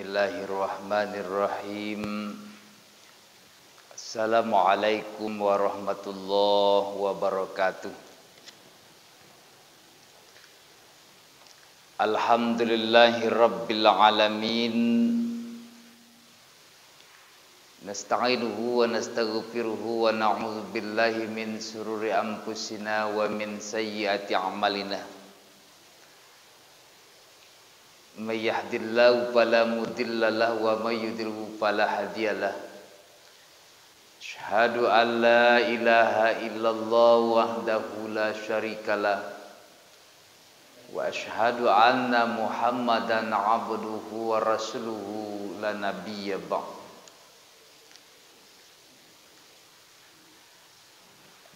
Bismillahirrahmanirrahim. Assalamualaikum warahmatullahi wabarakatuh. Alhamdulillahi rabbil alamin. Nasta'inuhu wa nastaghfiruhu wa na'udzu billahi min sururi anfusina wa min sayyiati a'malina. May yahdihillahu fala mudilla lahu wa may yudlilhu fala hadiyalah. Asyhadu an la ilaha illallah wahdahu la syarikalah wa asyhadu anna Muhammadan abduhu wa rasuluhu la nabiyya ba'd.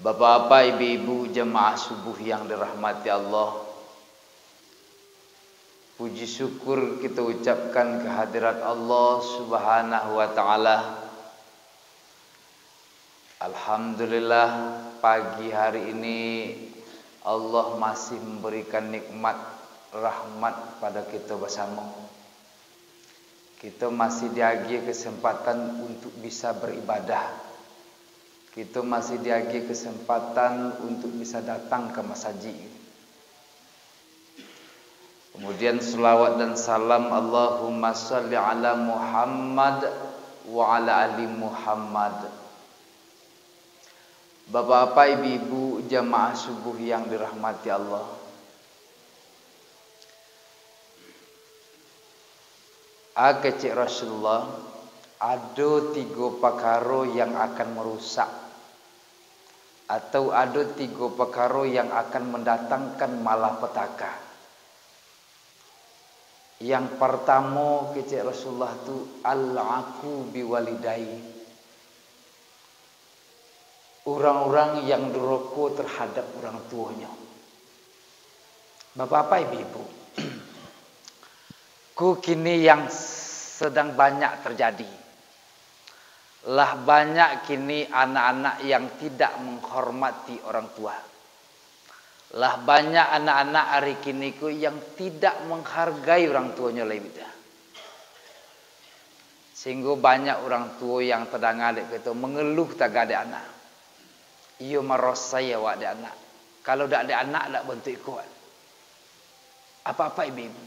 Bapak-bapak, ibu-ibu jemaah subuh yang dirahmati Allah, puji syukur kita ucapkan kehadirat Allah Subhanahu wa ta'ala. Alhamdulillah, pagi hari ini Allah masih memberikan nikmat rahmat pada kita bersama. Kita masih diberi kesempatan untuk bisa beribadah. Kita masih diberi kesempatan untuk bisa datang ke masjid. Kemudian selawat dan salam Allahumma salli ala Muhammad wa ala ali Muhammad. Bapak-bapak, ibu-ibu jamaah subuh yang dirahmati Allah, kecik Rasulullah, ada 3 perkara yang akan merusak, atau ada 3 perkara yang akan mendatangkan malapetaka. Yang pertama, kecik Rasulullah tu al-aqu biwalidai. Orang-orang yang durhaka terhadap orang tuanya. Bapak-bapak, ibu-ibu, kini yang sedang banyak terjadi. Lah banyak kini anak-anak yang tidak menghormati orang tua. Lah banyak anak-anak hari kini yang tidak menghargai orang tuanya lebih dah. Sehingga banyak orang tua yang terdang adik kita mengeluh tak ada anak. Ia marah saya wak ada anak. Kalau tak ada anak tak bentuk kuat. Apa-apa ibu-ibu.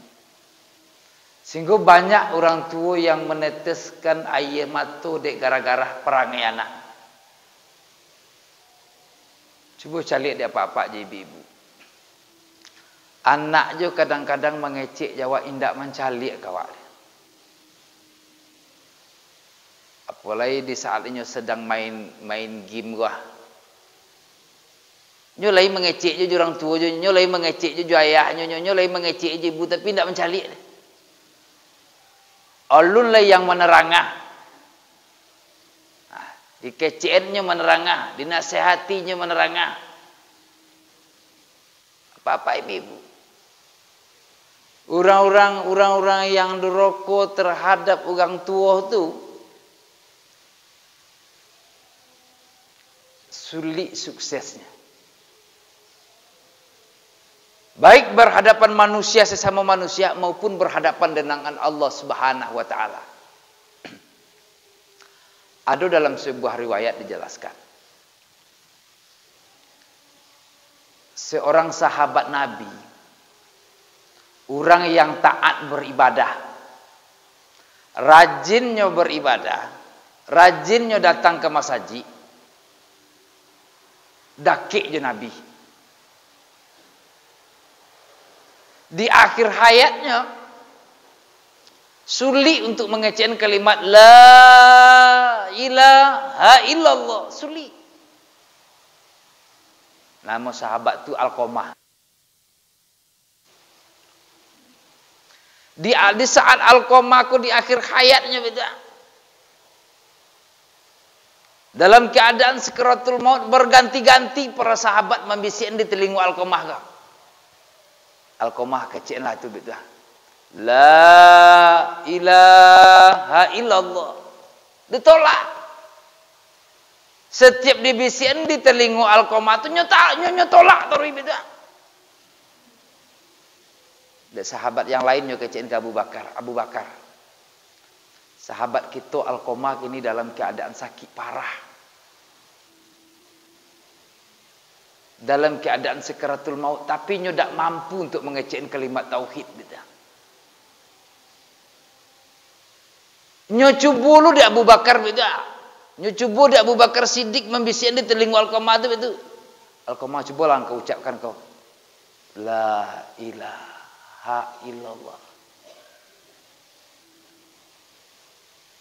Sehingga banyak orang tua yang meneteskan air mata dek gara-gara perangai anak. Cuba cari dia apa-apa je ibu-ibu. Anak je kadang-kadang mengecek jawab indak mencalik kawak. Apalagi di saat ini sedang main game gua. Nyo lain mengecek je orang tua je, nyo lain mengecek je ayahnya, nyo lain mengecek je ibu tapi indak mencalik. Alun lah yang menerangah. Dikeceannya menerangah, dinasihatinya menerangah. Apa-apa ibu-ibu. Orang-orang yang durhaka terhadap orang tua tu sulit suksesnya. Baik berhadapan manusia sesama manusia maupun berhadapan dengan Allah Subhanahu wa taala. Ada dalam sebuah riwayat dijelaskan. Seorang sahabat Nabi, orang yang taat beribadah, rajinnya beribadah, rajinnya datang ke masjid, dakik je Nabi. Di akhir hayatnya sulit untuk mengecekkan kalimat la ilaha illallah, sulit. Nama sahabat tu Alqamah. Di saat Alqamah di akhir hayatnya beda. Dalam keadaan sakaratul maut berganti-ganti para sahabat membisikkan di telinga Alqamah kah. Alqamah kecillah tu beda. La ilaha illallah. Ditolak. Setiap dibisikkan di telinga Alqamah tu nyo tolak terus beda. Dan sahabat yang lainnya kecilin ke Abu Bakar. Sahabat kita Alqamah ini dalam keadaan sakit parah. Dalam keadaan sakaratul maut, tapi nyo tak mampu untuk mengecekkan kalimat tauhid beda. Nyo cuba lu di Abu Bakar beda. Nyo cuba di Abu Bakar Siddiq membisikkan di telinga Alqamah itu. Alqamah cubalah engkau ucapkan kau. La ilaha illallah.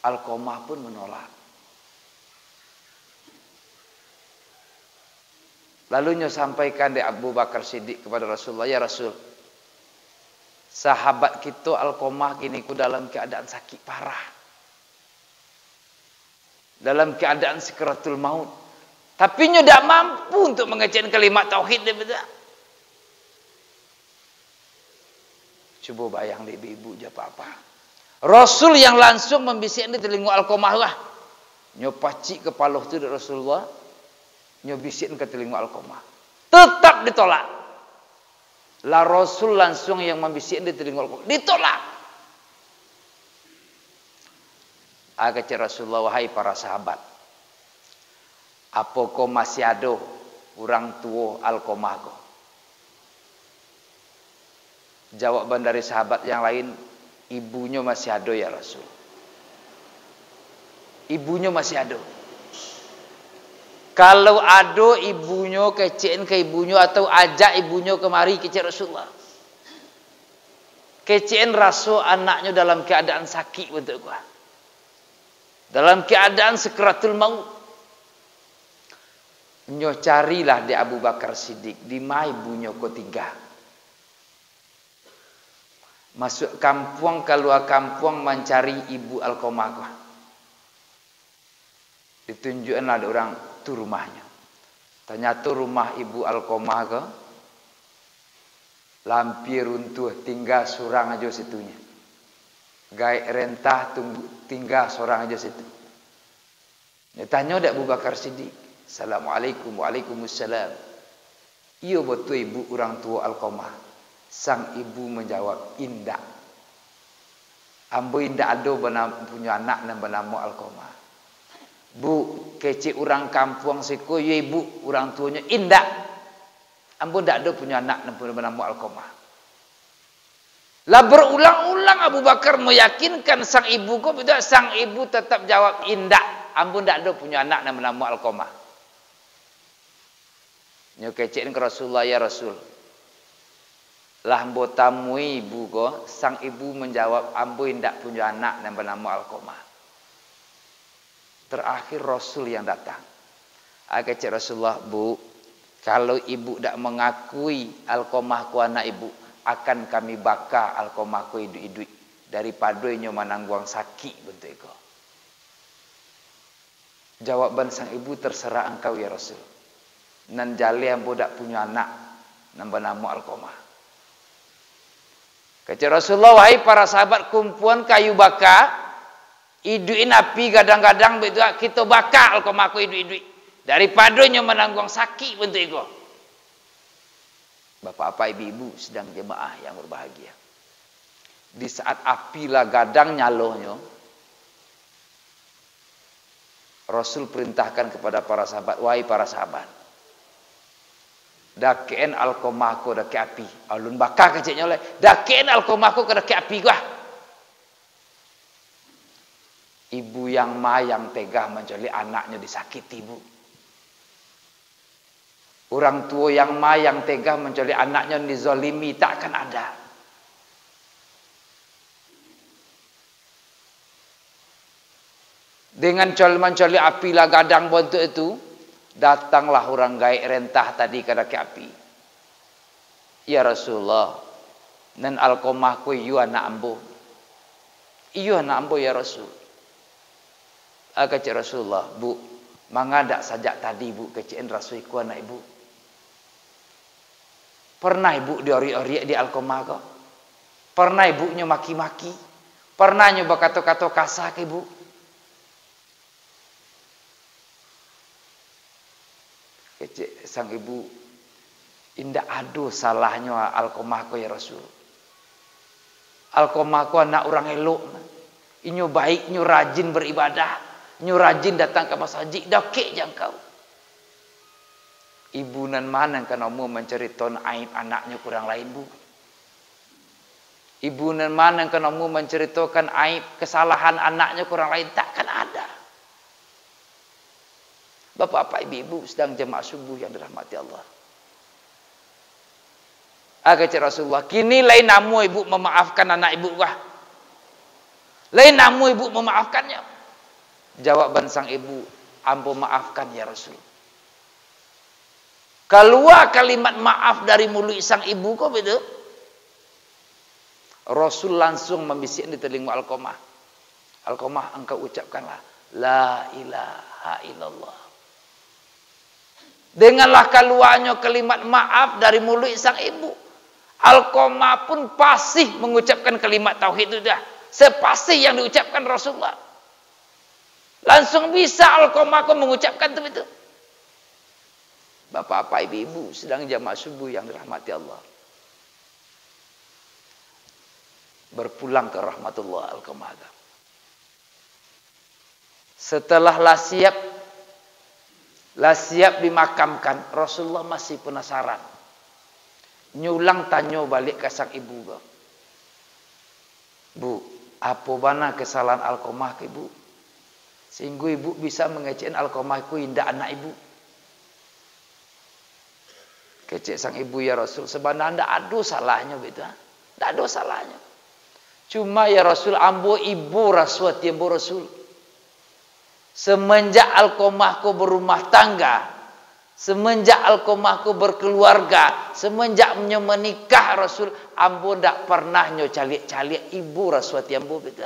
Alqamah pun menolak. Lalu nyo sampaikan di Abu Bakar Siddiq kepada Rasulullah, ya Rasul, sahabat kita Alqamah kini ku dalam keadaan sakit parah, dalam keadaan sakaratul maut, tapi nyo tak mampu untuk mengecekkan kalimat tauhid dia betul. Coba bayang deh ibu-ibu je apa-apa. Rasul yang langsung membisikkan di telinga Alqamah lah. Nyo pacik kepala tu dari Rasulullah, nyo bisikkan ke telinga Alqamah. Tetap ditolak. Lah Rasul langsung yang membisikkan di telinga Alqamah. Ditolak. Kata Rasulullah, wahai para sahabat, apakah masih ada orang tua Alqamah ko? Jawaban dari sahabat yang lain, ibunya masih ada ya Rasul. Ibunya masih ada. Kalau ada ibunya, kecein ke ibunya atau ajak ibunya kemari kecek Rasulullah. Kecein rasa anaknya dalam keadaan sakit untuk gua. Dalam keadaan sakaratul maut. Nyo carilah di Abu Bakar Siddiq, di mana ibunya kau tinggal. Masuk kampung, keluar kampung mencari ibu Alqamah. Ditunjukkan ada orang tu rumahnya. Ternyata rumah ibu Alqamah ke lampir runtuh, tinggal seorang aja situnya. Gaik rentah tinggal seorang aja situ. Dia tanya dak Abu Bakar Siddiq, Assalamualaikum, waalaikumsalam. Iya betul ibu orang tua Alqamah. Sang ibu menjawab, indak. Ambo indak ada punya anak yang bernama Alqamah. Bu, kecik orang kampung siku, ya ibu orang tuanya indak. Ambo ndak ada punya anak yang bernama Alqamah. Lah berulang-ulang Abu Bakar meyakinkan sang ibu kok betul, sang ibu tetap jawab indak. Ambo ndak ada punya anak yang bernama Alqamah. Nyo kecikin ke Rasulullah, ya Rasul, lah ambo tamui ibu ko, sang ibu menjawab ambo indak punya anak yang bernama Alqamah. Terakhir Rasul yang datang. Kata Rasulullah, bu, kalau ibu tak mengakui Alqamah ku anak ibu, akan kami bakar Alqamah ku hidup-hidup daripada nyo manangguang sakit bentuk iko. Jawaban sang ibu, terserah engkau ya Rasul. Nan jali ambo tak punya anak yang bernama Alqamah. Kata Rasulullah, wahai para sahabat, kumpulan kayu bakar, iduin api kadang-kadang betul kita bakar Alqamah ku idu-idu daripada nyo menanggung sakit bentuk itu. Bapak-bapak, ibu-ibu sedang jemaah yang berbahagia. Di saat api lah gadang nyalonya, Rasul perintahkan kepada para sahabat, wahai para sahabat, dakein Alqamah ku dake api. Alun bakar keciknya oleh. Dakein Alqamah ku ke dake api gua. Ibu yang mayang tegah menculik anaknya disakiti, bu. Orang tua yang mayang tegah menculik anaknya dizalimi, tak akan ada. Dengan menculik api lah gadang bentuk itu, datanglah orang gaik rentah tadi ke daki api. Ya Rasulullah, nan Alqamah ku iyo anak ambo. Iyo anak ambo ya Rasul. Kata Rasulullah, bu, mangadak sajak tadi bu keciin Rasul ku anak ibu. Pernah ibu diori-ori di Alqamah kok? Pernah ibunya maki-maki? Pernah nyoba kata-kata kasar ke ibu? Kecik sang ibu, indak ada salahnya Alqamah ku ya Rasul. Alqamah ku anak orang elok. Inyo baik, inyo rajin beribadah, inyo rajin datang ke masjid, dakik je engkau. Ibu nan mana kan mau menceritakan aib anaknya kurang lain, Bu? Ibu nan mana kan mau menceritakan aib kesalahan anaknya kurang lain? Takkan ada. Bapak-bapak, ibu-ibu sedang jemaah subuh yang dirahmati Allah. Kata Rasulullah, kini lain namu ibu memaafkan anak ibu kah? Lain namu ibu memaafkannya. Jawaban sang ibu, ambo maafkan ya Rasul. Keluar kalimat maaf dari mulut sang ibu kok begitu? Rasul langsung membisik di telinga Alqamah. Alqamah, engkau ucapkanlah la ilaha illallah. Denganlah keluarnya kalimat maaf dari mulut sang ibu. Alqamah pun fasih mengucapkan kalimat tauhid itu dah. Sepasih yang diucapkan Rasulullah. Langsung bisa Alqamah mengucapkan itu. Bapak-bapak, ibu-ibu sedang jamaah subuh yang dirahmati Allah. Berpulang ke rahmatullah Alqamah. Setelah lah siap dimakamkan, Rasulullah masih penasaran. Nyulang tanya balik ke sang ibu. Bu, apa bana kesalahan Alqamah ke ibu? Sehingga ibu bisa mengecewakan Alqamah ku indah anak ibu. Kecek sang ibu, ya Rasul, sebenarnya tidak ada salahnya begitu. Tidak ada salahnya. Cuma ya Rasul, ambo ibu rasuat ambo Rasul. Semenjak Alqamah ku berumah tangga, semenjak Alqamah ku berkeluarga, semenjak menikah Rasul, ambo ndak pernah nyo calik-calik ibu rasuat ambo begitu.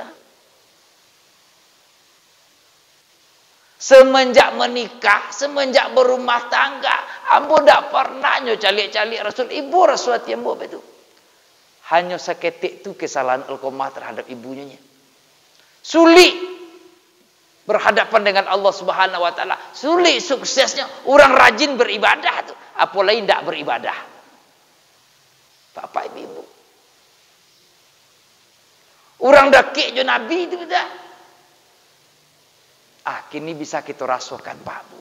Semenjak menikah, semenjak berumah tangga, ambo ndak pernah nyo calik-calik Rasul ibu rasuat ambo begitu. Hanya seketik itu kesalahan Alqamah terhadap ibunya. Sulit berhadapan dengan Allah Subhanahu wa taala. Sulit suksesnya orang rajin beribadah tu, apalagi tidak beribadah. Bapak ibu. Orang dakik jo Nabi itu dah. Kini bisa kita rasakan, Pak Bu.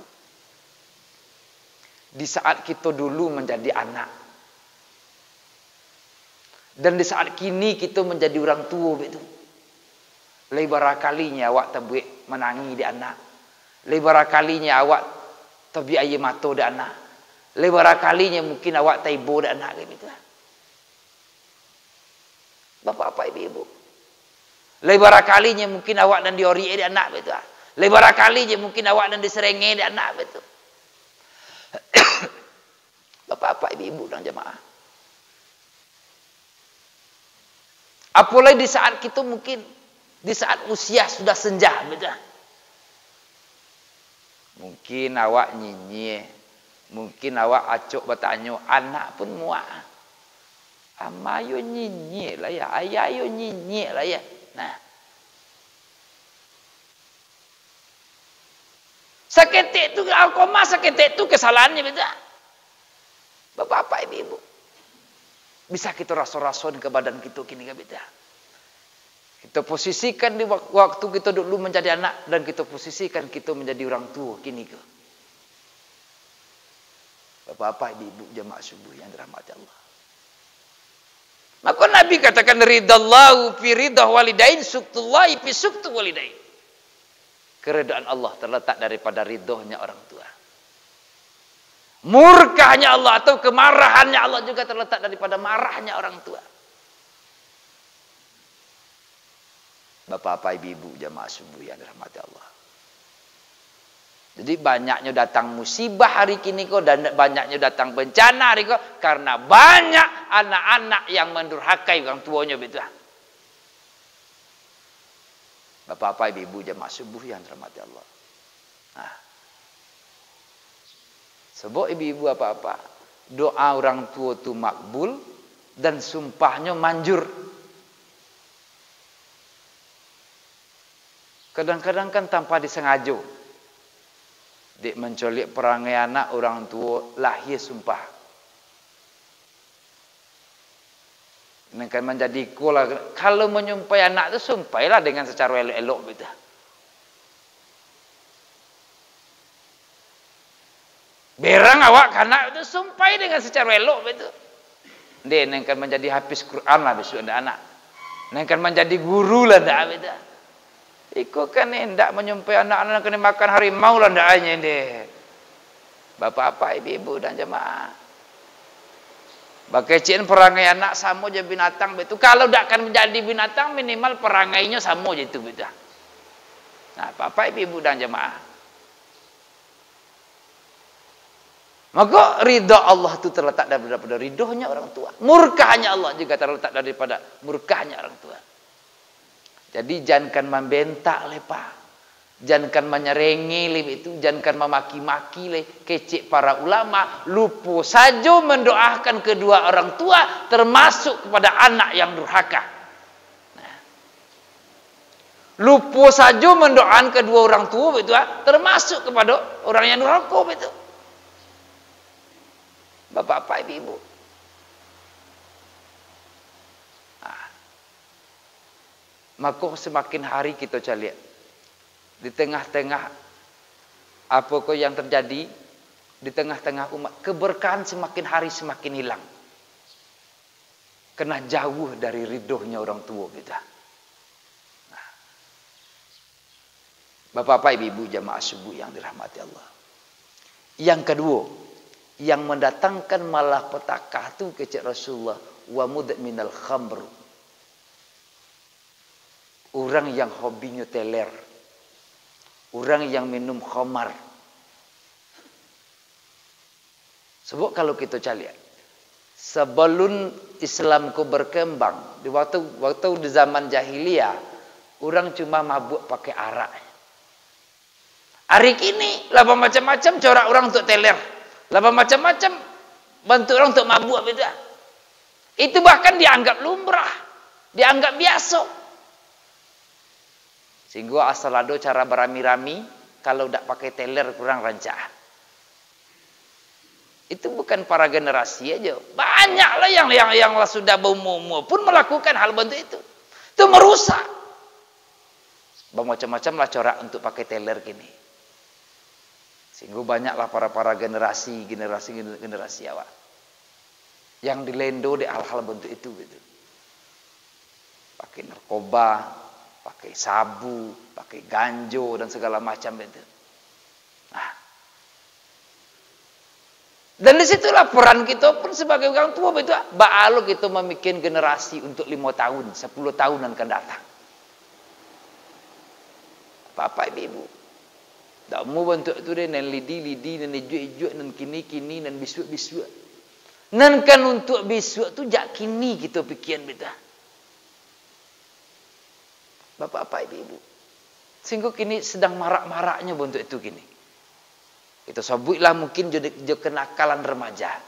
Di saat kita dulu menjadi anak. Dan di saat kini kita menjadi orang tua begitu. Lebar kalinya awak terbuik menangi di anak. Lebar kalinya awak terbiak air mata di anak. Lebar kalinya mungkin awak taibo di anak gitu. Bapak-bapak, ibu-ibu. Lebar kalinya mungkin awak dan diori di anak betul. Lebar kalinya mungkin awak dan diserenge di anak betul. Bapak-bapak, ibu-ibu dan jemaah. Apalagi di saat kita mungkin di saat usia sudah senja betul. Mungkin awak nyinyir, mungkin awak acok bertanya, anak pun muak. Ama yo nyinyir lah ya, ayah yo nyinyir lah ya. Nah, seketik itu Alqamah, seketik itu kesalahannya betul. Bapak-bapak, ibu-ibu, bisa kita rasa-rasakan ke badan kita kini ke betul. Kita posisikan di waktu kita dulu menjadi anak dan kita posisikan kita menjadi orang tua kini ke. Bapak-bapak, ibu-ibu jemaah subuh yang dirahmati Allah. Maka Nabi katakan ridallahu fi ridah walidain, suktullahi fi suktu walidain. Keridhaan Allah terletak daripada ridhonya orang tua. Murkahnya Allah atau kemarahannya Allah juga terletak daripada marahnya orang tua. Bapak-bapak, ibu-ibu jamaah subuh yang dirahmati Allah. Jadi banyaknya datang musibah hari kini kok, dan banyaknya datang bencana hari kok, karena banyak anak-anak yang mendurhakai orang tuanya betul. Bapak-bapak, ibu-ibu jamaah subuh yang dirahmati Allah. Nah, sebab ibu-ibu apa-apa, doa orang tua itu makbul dan sumpahnya manjur. Kadang-kadang kan tanpa disengaja. Dek mencolik perangai anak orang tua lahir sumpah. Kan menjadi kula. Kalau menyumpai anak itu sumpailah dengan secara elok-elok gitu. Berang awak anak itu sumpai dengan secara elok gitu. Dia kan menjadi hafiz Quran lah besok anak. Kan menjadi guru lah dah gitu. Iko kan hendak menyumpai anak-anak kena makan harimau lah ndaknya dia. Bapak-bapak, ibu-ibu dan jemaah. Bakecian perangai anak sama je binatang betul. Kalau tak akan menjadi binatang minimal perangainya sama je itu betul. Nah, bapak ibu dan jemaah. Maka ridha Allah itu terletak daripada ridhonya orang tua. Murkahnya Allah juga terletak daripada murkahnya orang tua. Jadi jangan membentak lepa. Jangan menyerengi itu, jangan memaki-maki kecek para ulama, lupa saja mendoakan kedua orang tua termasuk kepada anak yang durhaka. Nah. Lupa saja mendoakan kedua orang tua itu termasuk kepada orang yang durhaka itu. Bapak-bapak, ibu-ibu. Nah. Maka semakin hari kita lihat di tengah-tengah apa yang terjadi di tengah-tengah umat, keberkahan semakin hari semakin hilang. Kena jauh dari ridhonya orang tua kita. Nah. Bapak-bapak, ibu-ibu jamaah subuh yang dirahmati Allah. Yang kedua, yang mendatangkan malapetaka itu kecek Rasulullah wa mudminal khamr. Orang yang hobinya teler. Orang yang minum khamar. Sebab kalau kita lihat, sebelum Islamku berkembang, di waktu di zaman jahiliyah, orang cuma mabuk pakai arak. Hari ini, laba macam-macam corak orang untuk teler, laba macam-macam bantu orang untuk mabuk beda. Itu bahkan dianggap lumrah, dianggap biasa. Sehingga asal ada cara berami-rami, kalau tak pakai teler kurang rancak. Itu bukan para generasi aja. Banyaklah yang sudah berumur pun melakukan hal bentuk itu. Itu merusak. Macam-macam lah corak untuk pakai teler gini. Sehingga banyaklah para generasi awak yang dilendo di hal-hal bentuk itu gitu. Pakai narkoba, pakai sabu, pakai ganjo dan segala macam itu. Nah, dan disitulah peran kita pun sebagai orang tua itu. Ba'alo kita memikir generasi untuk 5 tahun, 10 tahun akan datang. Bapak ibu, tak mau bentuk itu deh, nan lidi, nan ijuk, nan kini, nan bisu. Nan kan untuk bisu tu jak kini kita pikiran beta. Bapak-bapak, ibu-ibu. Sehingga kini sedang marak-maraknya bentuk itu kini. Itu sebutlah mungkin jadi kenakalan remaja.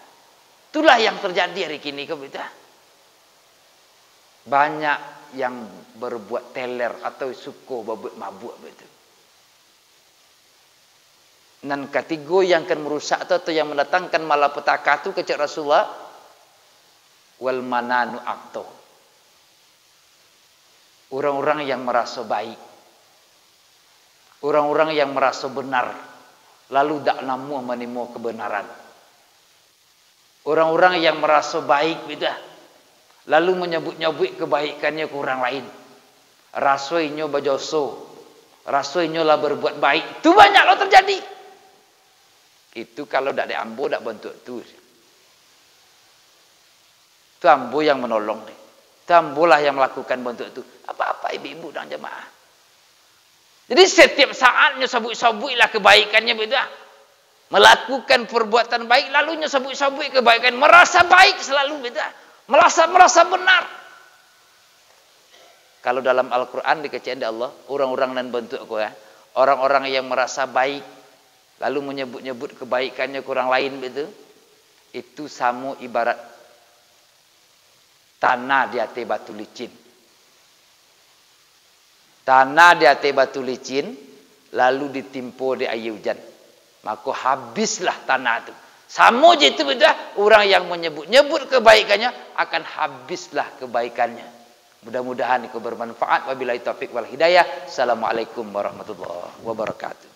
Itulah yang terjadi hari kini ke kita. Banyak yang berbuat teler atau suko berbuat mabuk begitu. Dan ketiga yang akan merusak atau yang mendatangkan malapetaka itu kecek Rasulullah wal mananu akto. Orang-orang yang merasa baik, orang-orang yang merasa benar, lalu tak namu menemu kebenaran. Orang-orang yang merasa baik, beda, lalu menyebut-nyebut kebaikannya ke orang lain. Rasanya bajoso, rasanya lah berbuat baik. Itu banyak loh terjadi. Itu kalau tak diambil, tak bentuk tu. Itu ambo yang menolong deh. Tambulah yang melakukan bentuk itu. Apa-apa ibu-ibu dan jemaah. Jadi setiap saatnya sabuk-sabuklah kebaikannya beda. Melakukan perbuatan baik lalu sabuk-sabuk kebaikan, merasa baik selalu beda. Merasa benar. Kalau dalam Al-Qur'an dikecek Allah, orang-orang dan bentuk aku ya. Orang-orang yang merasa baik lalu menyebut-nyebut kebaikannya ke orang lain begitu. Itu sama ibarat tanah di atas batu licin. Tanah di atas batu licin lalu ditimpa di air hujan. Maka habislah tanah itu. Sama je itu betul. Orang yang menyebut-nyebut kebaikannya akan habislah kebaikannya. Mudah-mudahan itu bermanfaat. Wabillahi taufiq wal hidayah. Assalamualaikum warahmatullahi wabarakatuh.